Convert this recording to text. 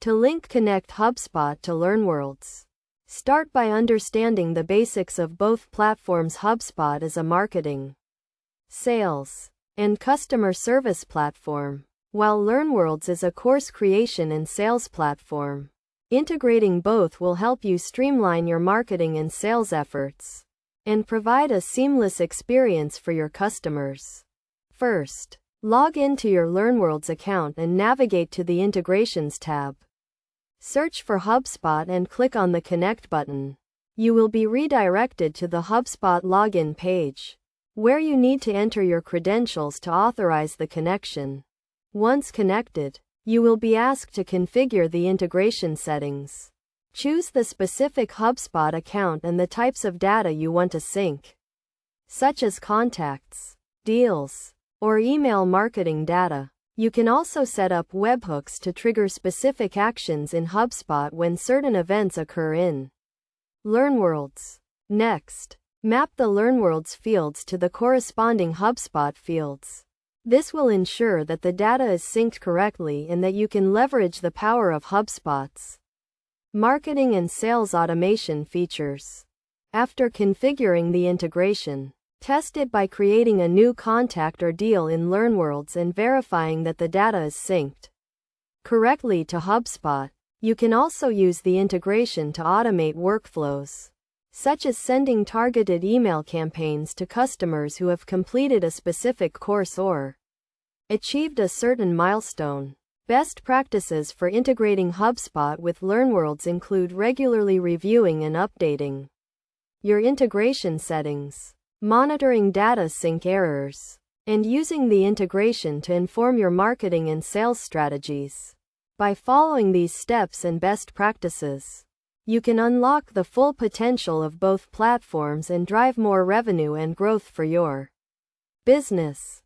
To connect Hubspot to Learnworlds. Start by understanding the basics of both platforms. Hubspot is a marketing, sales, and customer service platform, while Learnworlds is a course creation and sales platform. Integrating both will help you streamline your marketing and sales efforts and provide a seamless experience for your customers. First, log into your Learnworlds account and navigate to the Integrations tab. Search for Hubspot and click on the Connect button. You will be redirected to the Hubspot login page, where you need to enter your credentials to authorize the connection. Once connected, you will be asked to configure the integration settings. Choose the specific Hubspot account and the types of data you want to sync, such as contacts, deals, or email marketing data. You can also set up webhooks to trigger specific actions in Hubspot when certain events occur in Learnworlds. Next, map the Learnworlds fields to the corresponding Hubspot fields. This will ensure that the data is synced correctly and that you can leverage the power of Hubspot's marketing and sales automation features. After configuring the integration, test it by creating a new contact or deal in Learnworlds and verifying that the data is synced correctly to Hubspot. You can also use the integration to automate workflows, such as sending targeted email campaigns to customers who have completed a specific course or achieved a certain milestone. Best practices for integrating Hubspot with Learnworlds include regularly reviewing and updating your integration settings, monitoring data sync errors, and using the integration to inform your marketing and sales strategies. By following these steps and best practices, you can unlock the full potential of both platforms and drive more revenue and growth for your business.